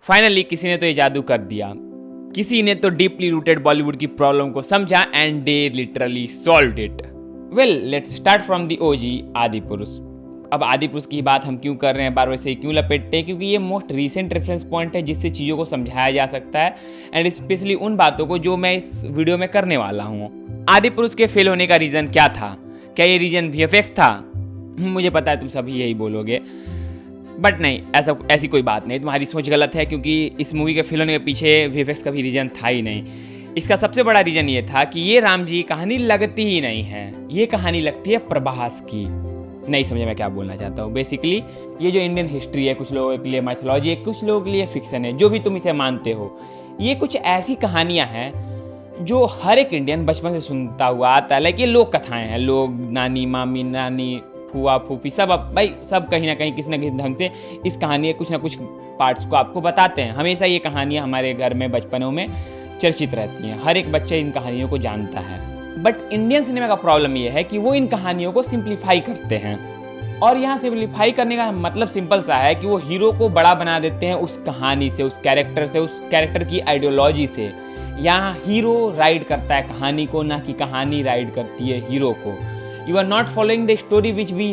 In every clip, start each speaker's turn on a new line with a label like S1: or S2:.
S1: Finally किसी ने तो ये जादू कर दिया, किसी ने तो डीपली रूटेड बॉलीवुड की प्रॉब्लम को समझा and they literally solved it. Well, let's start from the OG आदि पुरुष। अब आदि पुरुष की बात हम क्यों कर रहे हैं, बार बार से क्यों लपेटते हैं, क्योंकि ये मोस्ट रीसेंट रेफरेंस पॉइंट है जिससे चीज़ों को समझाया जा सकता है, एंड स्पेशली उन बातों को जो मैं इस वीडियो में करने वाला हूँ। आदि पुरुष के फेल होने का रीज़न क्या था? क्या ये रीजन वीएफएक्स था? मुझे पता है तुम सभी यही बोलोगे, बट नहीं, ऐसी कोई बात नहीं, तुम्हारी सोच गलत है, क्योंकि इस मूवी के फेल होने के पीछे वीएफएक्स का भी रीज़न था ही नहीं। इसका सबसे बड़ा रीज़न ये था कि ये राम जी की कहानी लगती ही नहीं है, ये कहानी लगती है प्रभास की। नहीं समझे मैं क्या बोलना चाहता हूँ? बेसिकली ये जो इंडियन हिस्ट्री है, कुछ लोगों के लिए माइथोलॉजी है, कुछ लोगों के लिए फिक्शन है, जो भी तुम इसे मानते हो, ये कुछ ऐसी कहानियाँ हैं जो हर एक इंडियन बचपन से सुनता हुआ आता है। लाइक ये लोक कथाएँ हैं, लोग नानी मामी नानी फुआ फूफी सब भाई सब कहीं ना कहीं किसी न किसी ढंग से इस कहानी के कुछ ना कुछ पार्ट्स को आपको बताते हैं। हमेशा ये कहानियाँ हमारे घर में बचपनों में चर्चित रहती हैं, हर एक बच्चा इन कहानियों को जानता है। बट इंडियन सिनेमा का प्रॉब्लम ये है कि वो इन कहानियों को सिंप्लीफाई करते हैं, और यहाँ सिंप्लीफाई करने का मतलब सिंपल सा है कि वो हीरो को बड़ा बना देते हैं उस कहानी से, उस कैरेक्टर से, उस कैरेक्टर की आइडियोलॉजी से। यहाँ हीरो राइड करता है कहानी को, ना कि कहानी राइड करती है हीरो को। You are not following the story which we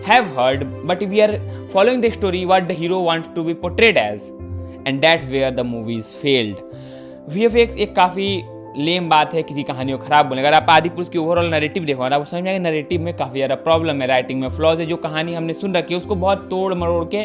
S1: have heard, but we are following the story what the hero wants to be portrayed as, and that's where the movies failed. VFX एक काफ़ी लेम बात है किसी कहानी को खराब बोलने। अगर आप आदि पुरुष की ओवरऑल नैरेटिव देखो, आप समझ में आएगा नैरेटिव में काफ़ी ज़्यादा प्रॉब्लम है, राइटिंग में फ्लॉज है। जो कहानी हमने सुन रखी है उसको बहुत तोड़ मरोड़ के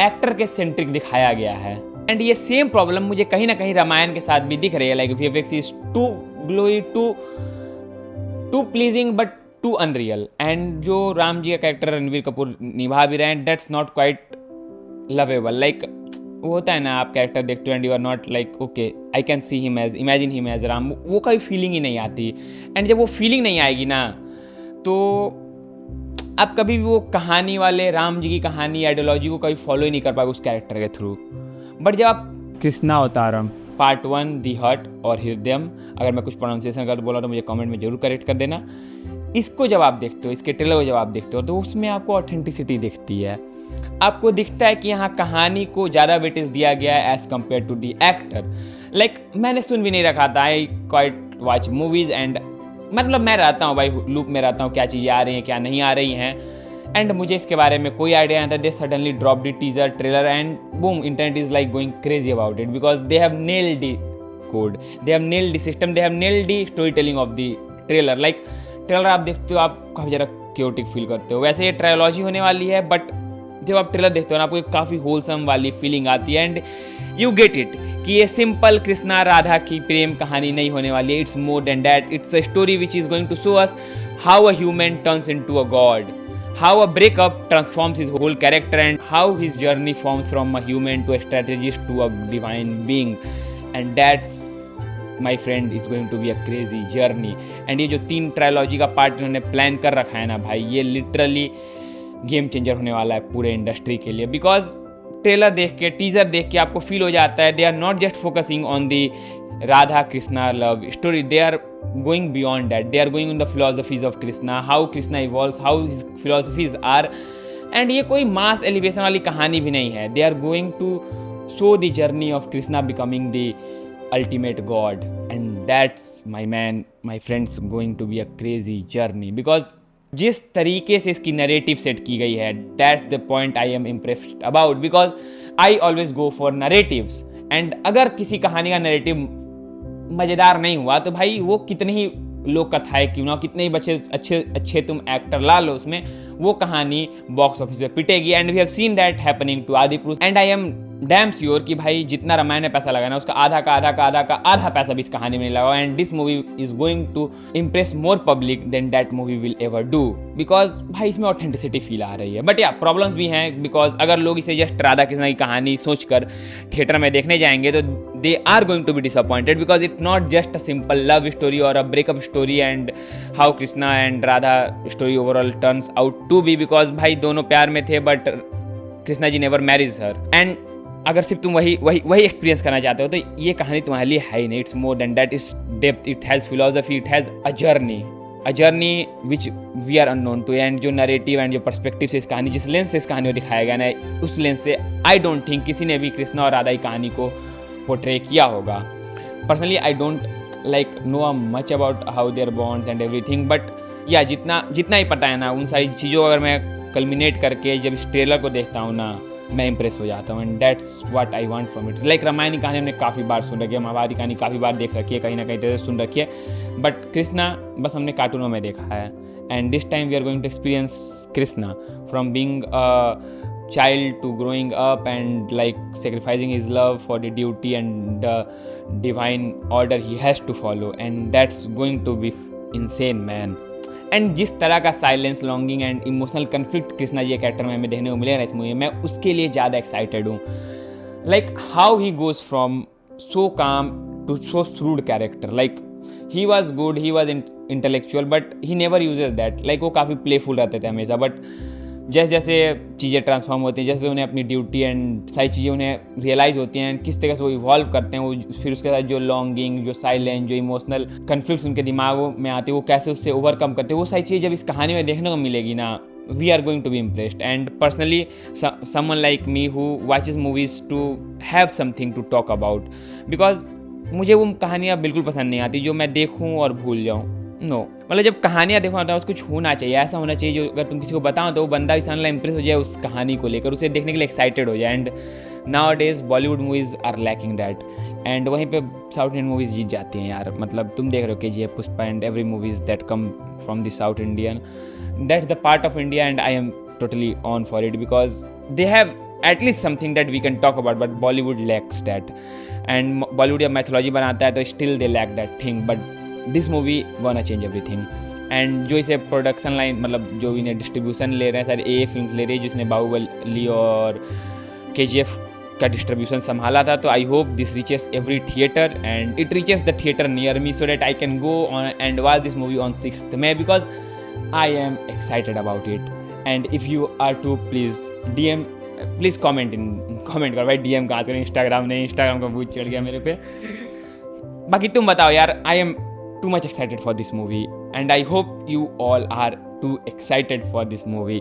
S1: एक्टर के सेंट्रिक दिखाया गया है, एंड ये सेम प्रॉब्लम मुझे कहीं ना कहीं रामायण के साथ भी दिख रही है। Like VFX is too glory, too pleasing but too unreal, and जो राम जी का कैरेक्टर रणवीर कपूर निभा भी रहे हैं, that's not quite lovable. Like वो होता है ना, आप कैरेक्टर देखते हो and you are not like okay I can see him as, imagine him as Ram, वो कोई फीलिंग ही नहीं आती। एंड जब वो फीलिंग नहीं आएगी ना, तो आप कभी भी वो कहानी वाले राम जी की कहानी आइडियोलॉजी को कभी फॉलो ही नहीं कर पाओगे उस कैरेक्टर के थ्रू। बट जब आप कृष्णा अवतारम पार्ट 1 दी हर्ट और हृदयम, अगर मैं कुछ प्रोनाउंसिएशन गलत बोला तो मुझे कमेंट में जरूर करेक्ट कर देना, इसको जब आप देखते हो, इसके ट्रेलर को जब आप देखते हो, तो उसमें आपको ऑथेंटिसिटी दिखती है। आपको दिखता है कि यहाँ कहानी को ज़्यादा वेटेज दिया गया है as compare to the actor. Like मैंने सुन भी नहीं रखा था, I quite watch movies and मतलब मैं रहता हूँ भाई लूप में रहता हूँ, क्या चीज़ें आ रही हैं क्या नहीं आ रही हैं, एंड मुझे इसके बारे में कोई आइडिया नहीं था। They suddenly drop the teaser trailer and boom, internet is like going crazy about it, because they have nailed the code, they have nailed the system, they have nailed the story telling of the trailer. Like trailer आप देखते हो आप काफ़ी ज़्यादा chaotic feel करते हो। वैसे ये ट्रायोलॉजी होने वाली है, बट जब आप ट्रेलर देखते हो ना, आपको एक काफ़ी होलसम वाली फीलिंग आती है, एंड यू गेट इट कि ये सिंपल कृष्णा राधा की प्रेम कहानी नहीं होने वाली है। It's more than that, it's a story which is going to show us how a human turns into a god, how a breakup transforms his whole character, and how his journey forms from a human to a strategist to a divine being, and that's my friend is going to be a crazy journey। and ये जो 3 trilogy का part इन्होंने plan कर रखा है ना भाई, ये लिटरली गेम चेंजर होने वाला है पूरे इंडस्ट्री के लिए। बिकॉज ट्रेलर देख के, टीजर देख के आपको फील हो जाता है they are not just focusing on the Radha Krishna love story, they are going beyond that, they are going in the philosophies of Krishna, how Krishna evolves, how his philosophies are, and ये कोई mass elevation वाली कहानी भी नहीं है। they are going to show the journey of Krishna becoming the ultimate God, and that's my man, my friends, going to be a crazy journey, because जिस तरीके से इसकी नरेटिव सेट की गई है, that's the point I am impressed about, because I always go for narratives, and अगर किसी कहानी का नरेटिव मज़ेदार नहीं हुआ तो भाई वो कितनी ही लोक कथाएं क्यों ना, कितने ही बच्चे अच्छे तुम एक्टर ला लो उसमें, वो कहानी बॉक्स ऑफिस पे पिटेगी। And we have seen that happening to Adi Purush, and I am damn sure कि भाई जितना रामायण में पैसा लगाना उसका आधा पैसा भी इस कहानी में नहीं लगा, and this movie is going to impress more public than that movie will ever do, because भाई इसमें ऑथेंटिसिटी फील आ रही है। बट या प्रॉब्लम्स भी हैं, बिकॉज अगर लोग इसे जस्ट राधा कृष्णा की कहानी सोचकर थिएटर में देखने जाएंगे तो they are going to be disappointed, because it's not just a simple love story or a breakup story and how Krishna and Radha story overall turns out to be, because भाई दोनों प्यार में थे but Krishna ji never marries her, and अगर सिर्फ तुम वही experience करना चाहते हो तो ये कहानी तुम्हारे लिए है ही नहीं। It's more than that, it's depth, it has philosophy, it has a journey, a journey which we are unknown to, and जो नरेटिव एंड जो पर्सपेक्टिव से इस कहानी, जिस लेंस से इस कहानी को दिखाया गया ना, उस लेंस से आई डोंट थिंक किसी ने भी कृष्णा और राधा की कहानी को पोर्ट्रे किया होगा. Personally I don't like know much about how their bonds and everything, but yeah जितना ही पता है ना, उन सारी चीज़ों को अगर मैं कल्मिनेट करके जब इस ट्रेलर को देखता हूँ ना, मैं इंप्रेस हो जाता हूँ. And that's what I want from it. Like Ramayan की कहानी हमने काफ़ी बार सुन रखी है, महाभारत की कहानी काफ़ी बार देख रखी है, कहीं ना कहीं तरह से सुन रखी है, बट कृष्णा बस हमने कार्टूनों में देखा है. And this time we are going to experience Krishna from being a child to growing up and like sacrificing his love for the duty and the divine order he has to follow, and that's going to be insane man. And जिस तरह का silence, longing and emotional conflict Krishna ji character में हमें देखने को मिलेगा इस movie में, मैं उसके लिए ज़्यादा एक्साइटेड हूँ. Like how he goes from so calm to so shrewd character. Like he was good, he was intellectual, but he never uses that. Like वो काफ़ी प्लेफुल रहते थे हमेशा, बट जैसे जैसे चीज़ें ट्रांसफॉर्म होती हैं, जैसे उन्हें अपनी ड्यूटी एंड सारी चीज़ें उन्हें रियलाइज़ होती हैं, किस तरह से वो इवॉल्व करते हैं, वो फिर उसके साथ जो लॉन्गिंग, जो साइलेंस, जो इमोशनल कन्फ्लिक्ट्स उनके दिमागों में आते हैं, वो कैसे उससे ओवरकम करते हैं, वो सारी चीज़ें जब इस कहानी में देखने को मिलेगी ना, we are going to be impressed. And personally someone like me who watches movies to have something to talk about, because मुझे वो कहानियाँ बिल्कुल पसंद नहीं आती जो मैं देखूँ और भूल जाऊँ. नो, मतलब जब कहानियाँ देखो ना, तो कुछ होना चाहिए, ऐसा होना चाहिए जो अगर तुम किसी को बताओ तो वो बंदा इंसान इम्प्रेस हो जाए उस कहानी को लेकर, उसे देखने के लिए एक्साइटेड हो जाए. And nowadays Bollywood movies are lacking that, and वहीं पे साउथ इंडियन मूवीज़ जीत जाती हैं यार. मतलब तुम देख रहे हो KGF, Pushpa and every movies that come from the south Indian, that's the part of India and I am totally on for it, because they have at least something that we can talk about, but Bollywood lacks that. And Bollywood या mythology बनाता है तो still they lack that thing, but this movie gonna change everything. And जो इसे production line, मतलब जो इन्हें distribution ले रहे हैं, सारे AA फिल्म ले रही है, जिसने बाहुबली और KGF का डिस्ट्रीब्यूशन संभाला था. तो I hope this reaches every theatre and it reaches the theatre near me, so that I can go on and watch this movie on 6th May, because I am excited about it. And if you are too please comment करो भाई. DM कहाँ से, Instagram नहीं, Instagram का भूत चढ़ गया मेरे पे. बाकी तुम बताओ यार. I am too much excited for this movie, and I hope you all are too excited for this movie.